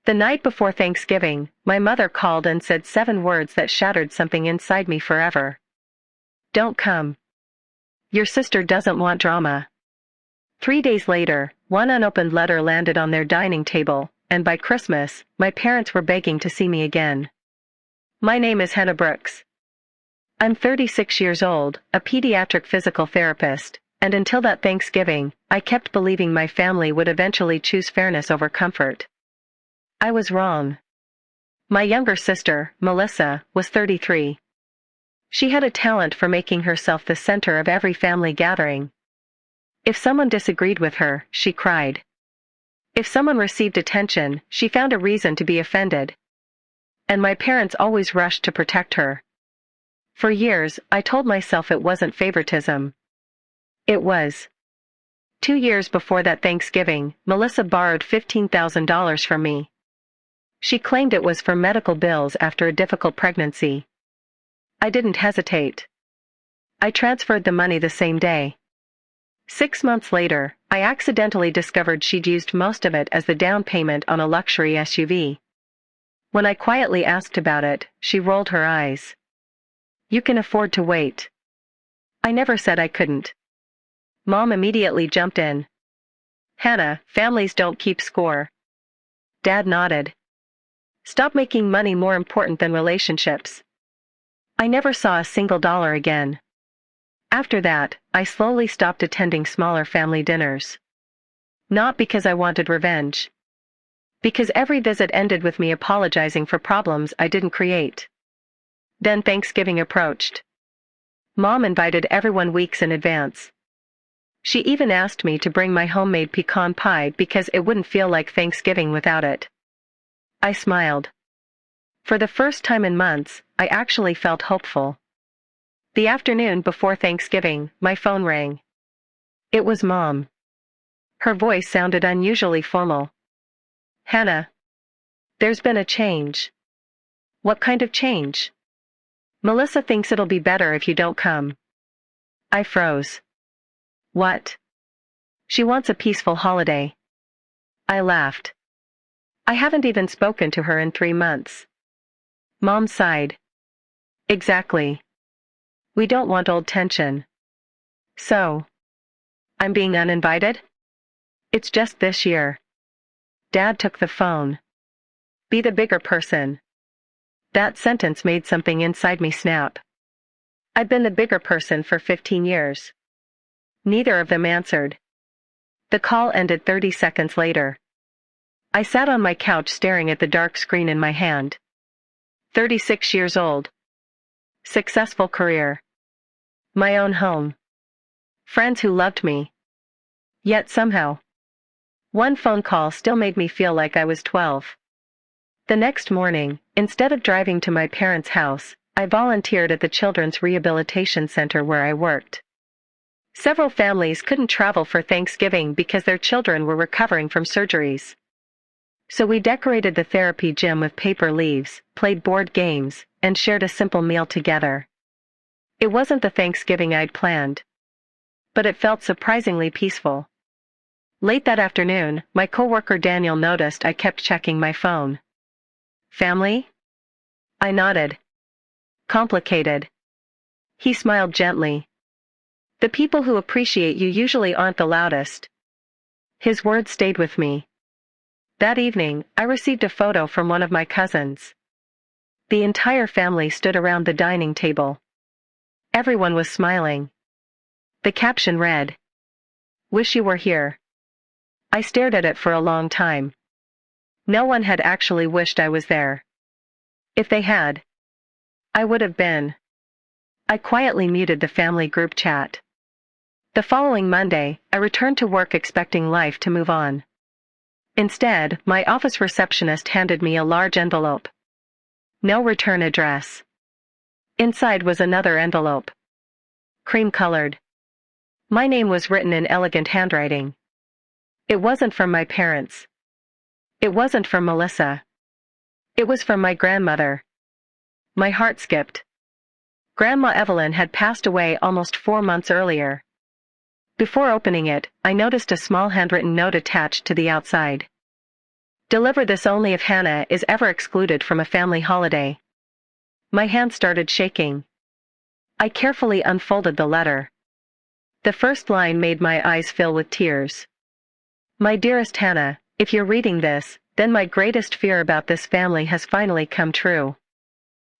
The night before Thanksgiving, my mother called and said 7 words that shattered something inside me forever. Don't come. Your sister doesn't want drama. 3 days later, one unopened letter landed on their dining table, and by Christmas, my parents were begging to see me again. My name is Hannah Brooks. I'm 36 years old, a pediatric physical therapist, and until that Thanksgiving, I kept believing my family would eventually choose fairness over comfort. I was wrong. My younger sister, Melissa, was 33. She had a talent for making herself the center of every family gathering. If someone disagreed with her, she cried. If someone received attention, she found a reason to be offended. And my parents always rushed to protect her. For years, I told myself it wasn't favoritism. It was. 2 years before that Thanksgiving, Melissa borrowed $15,000 from me. She claimed it was for medical bills after a difficult pregnancy. I didn't hesitate. I transferred the money the same day. 6 months later, I accidentally discovered she'd used most of it as the down payment on a luxury SUV. When I quietly asked about it, she rolled her eyes. You can afford to wait. I never said I couldn't. Mom immediately jumped in. Hannah, families don't keep score. Dad nodded. Stop making money more important than relationships. I never saw a single dollar again. After that, I slowly stopped attending smaller family dinners. Not because I wanted revenge. Because every visit ended with me apologizing for problems I didn't create. Then Thanksgiving approached. Mom invited everyone weeks in advance. She even asked me to bring my homemade pecan pie because it wouldn't feel like Thanksgiving without it. I smiled. For the first time in months, I actually felt hopeful. The afternoon before Thanksgiving, my phone rang. It was Mom. Her voice sounded unusually formal. Hannah. There's been a change. What kind of change? Melissa thinks it'll be better if you don't come. I froze. What? She wants a peaceful holiday. I laughed. I haven't even spoken to her in 3 months. Mom sighed. Exactly. We don't want old tension. So, I'm being uninvited? It's just this year. Dad took the phone. Be the bigger person. That sentence made something inside me snap. I'd been the bigger person for 15 years. Neither of them answered. The call ended 30 seconds later. I sat on my couch staring at the dark screen in my hand. 36 years old. Successful career. My own home. Friends who loved me. Yet somehow, one phone call still made me feel like I was 12. The next morning, instead of driving to my parents' house, I volunteered at the Children's Rehabilitation Center where I worked. Several families couldn't travel for Thanksgiving because their children were recovering from surgeries. So we decorated the therapy gym with paper leaves, played board games, and shared a simple meal together. It wasn't the Thanksgiving I'd planned. But it felt surprisingly peaceful. Late that afternoon, my coworker Daniel noticed I kept checking my phone. Family? I nodded. Complicated. He smiled gently. The people who appreciate you usually aren't the loudest. His words stayed with me. That evening, I received a photo from one of my cousins. The entire family stood around the dining table. Everyone was smiling. The caption read, "Wish you were here." I stared at it for a long time. No one had actually wished I was there. If they had, I would have been. I quietly muted the family group chat. The following Monday, I returned to work expecting life to move on. Instead, my office receptionist handed me a large envelope. No return address. Inside was another envelope. Cream-colored. My name was written in elegant handwriting. It wasn't from my parents. It wasn't from Melissa. It was from my grandmother. My heart skipped. Grandma Evelyn had passed away almost 4 months earlier. Before opening it, I noticed a small handwritten note attached to the outside. Deliver this only if Hannah is ever excluded from a family holiday. My hand started shaking. I carefully unfolded the letter. The first line made my eyes fill with tears. My dearest Hannah, if you're reading this, then my greatest fear about this family has finally come true.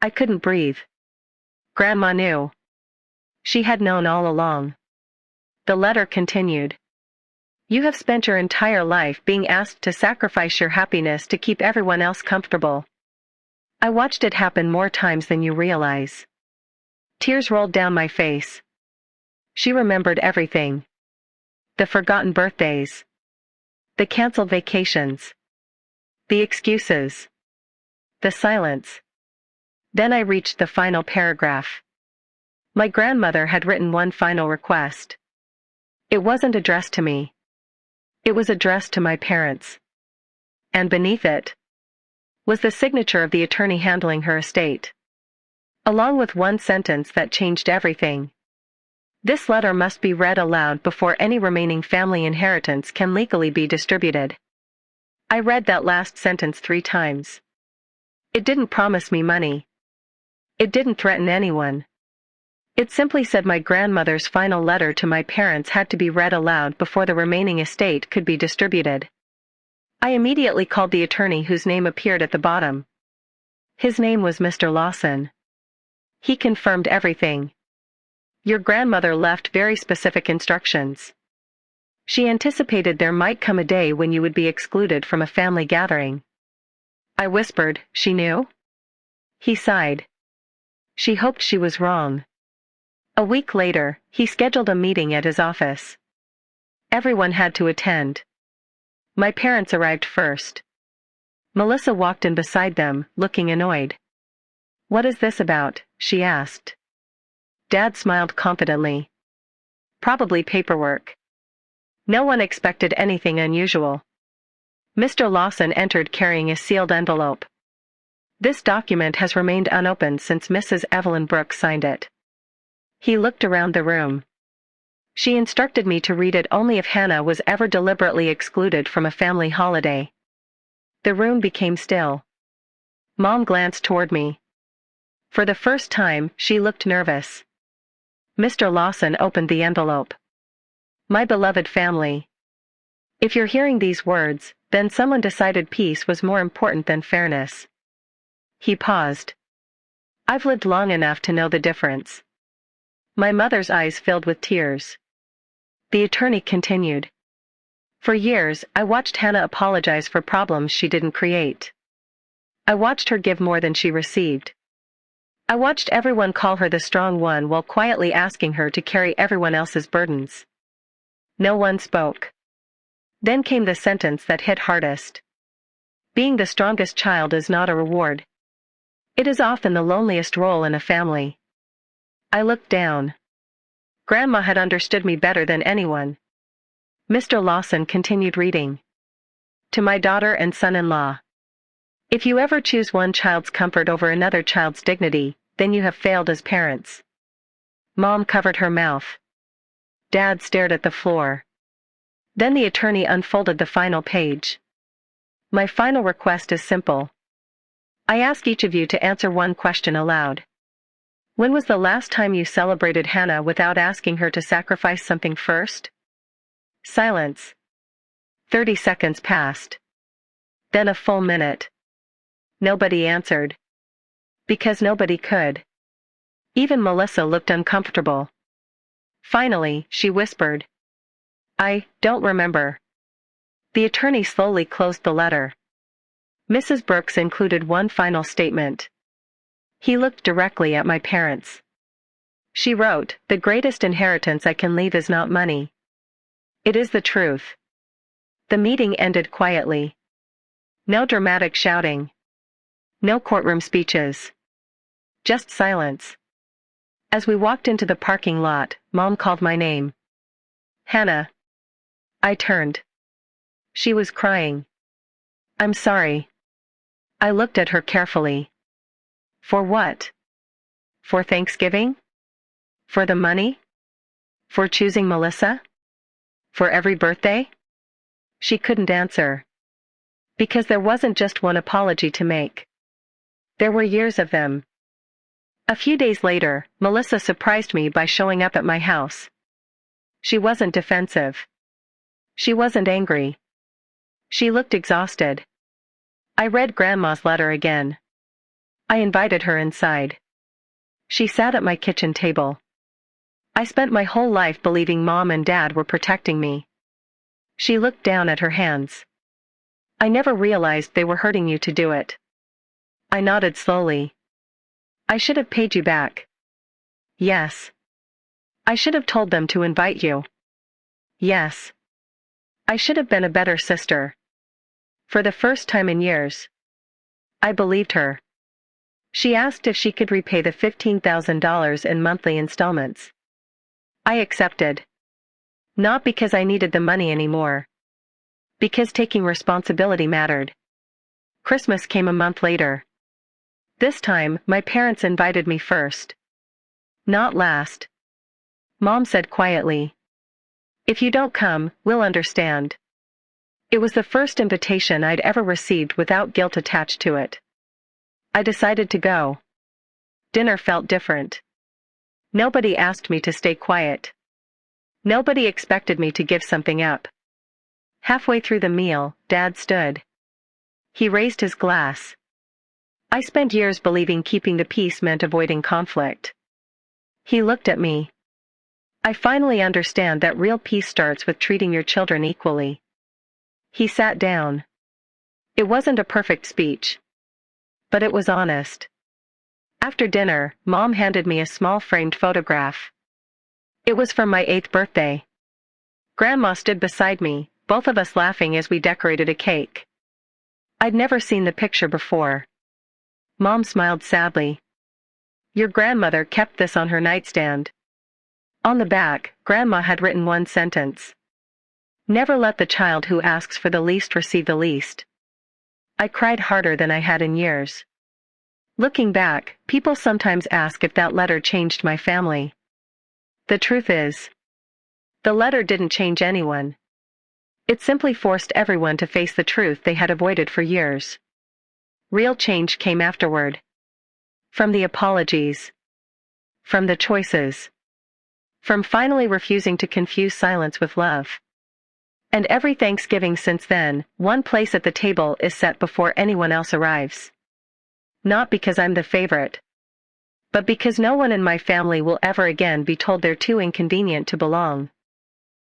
I couldn't breathe. Grandma knew. She had known all along. The letter continued. You have spent your entire life being asked to sacrifice your happiness to keep everyone else comfortable. I watched it happen more times than you realize. Tears rolled down my face. She remembered everything. The forgotten birthdays. The canceled vacations. The excuses. The silence. Then I reached the final paragraph. My grandmother had written one final request. It wasn't addressed to me. It was addressed to my parents. And beneath it was the signature of the attorney handling her estate, along with one sentence that changed everything. This letter must be read aloud before any remaining family inheritance can legally be distributed. I read that last sentence 3 times. It didn't promise me money. It didn't threaten anyone. It simply said my grandmother's final letter to my parents had to be read aloud before the remaining estate could be distributed. I immediately called the attorney whose name appeared at the bottom. His name was Mr. Lawson. He confirmed everything. Your grandmother left very specific instructions. She anticipated there might come a day when you would be excluded from a family gathering. I whispered, she knew? He sighed. She hoped she was wrong. A week later, he scheduled a meeting at his office. Everyone had to attend. My parents arrived first. Melissa walked in beside them, looking annoyed. What is this about? She asked. Dad smiled confidently. Probably paperwork. No one expected anything unusual. Mr. Lawson entered carrying a sealed envelope. This document has remained unopened since Mrs. Evelyn Brooks signed it. He looked around the room. She instructed me to read it only if Hannah was ever deliberately excluded from a family holiday. The room became still. Mom glanced toward me. For the first time, she looked nervous. Mr. Lawson opened the envelope. My beloved family. If you're hearing these words, then someone decided peace was more important than fairness. He paused. I've lived long enough to know the difference. My mother's eyes filled with tears. The attorney continued. For years, I watched Hannah apologize for problems she didn't create. I watched her give more than she received. I watched everyone call her the strong one while quietly asking her to carry everyone else's burdens. No one spoke. Then came the sentence that hit hardest. Being the strongest child is not a reward. It is often the loneliest role in a family. I looked down. Grandma had understood me better than anyone. Mr. Lawson continued reading. To my daughter and son-in-law. If you ever choose one child's comfort over another child's dignity, then you have failed as parents. Mom covered her mouth. Dad stared at the floor. Then the attorney unfolded the final page. My final request is simple. I ask each of you to answer one question aloud. When was the last time you celebrated Hannah without asking her to sacrifice something first? Silence. 30 seconds passed. Then a full minute. Nobody answered. Because nobody could. Even Melissa looked uncomfortable. Finally, she whispered. I don't remember. The attorney slowly closed the letter. Mrs. Brooks included one final statement. He looked directly at my parents. She wrote, the greatest inheritance I can leave is not money. It is the truth. The meeting ended quietly. No dramatic shouting. No courtroom speeches. Just silence. As we walked into the parking lot, Mom called my name. Hannah. I turned. She was crying. I'm sorry. I looked at her carefully. For what? For Thanksgiving? For the money? For choosing Melissa? For every birthday? She couldn't answer. Because there wasn't just one apology to make. There were years of them. A few days later, Melissa surprised me by showing up at my house. She wasn't defensive. She wasn't angry. She looked exhausted. I read Grandma's letter again. I invited her inside. She sat at my kitchen table. I spent my whole life believing Mom and Dad were protecting me. She looked down at her hands. I never realized they were hurting you to do it. I nodded slowly. I should have paid you back. Yes. I should have told them to invite you. Yes. I should have been a better sister. For the first time in years. I believed her. She asked if she could repay the $15,000 in monthly installments. I accepted. Not because I needed the money anymore. Because taking responsibility mattered. Christmas came a month later. This time, my parents invited me first. Not last. Mom said quietly, "If you don't come, we'll understand." It was the first invitation I'd ever received without guilt attached to it. I decided to go. Dinner felt different. Nobody asked me to stay quiet. Nobody expected me to give something up. Halfway through the meal, Dad stood. He raised his glass. I spent years believing keeping the peace meant avoiding conflict. He looked at me. "I finally understand that real peace starts with treating your children equally." He sat down. It wasn't a perfect speech. But it was honest. After dinner, Mom handed me a small framed photograph. It was from my 8th birthday. Grandma stood beside me, both of us laughing as we decorated a cake. I'd never seen the picture before. Mom smiled sadly. "Your grandmother kept this on her nightstand." On the back, Grandma had written one sentence. "Never let the child who asks for the least receive the least." I cried harder than I had in years. Looking back, people sometimes ask if that letter changed my family. The truth is, the letter didn't change anyone. It simply forced everyone to face the truth they had avoided for years. Real change came afterward. From the apologies. From the choices. From finally refusing to confuse silence with love. And every Thanksgiving since then, one place at the table is set before anyone else arrives. Not because I'm the favorite. But because no one in my family will ever again be told they're too inconvenient to belong.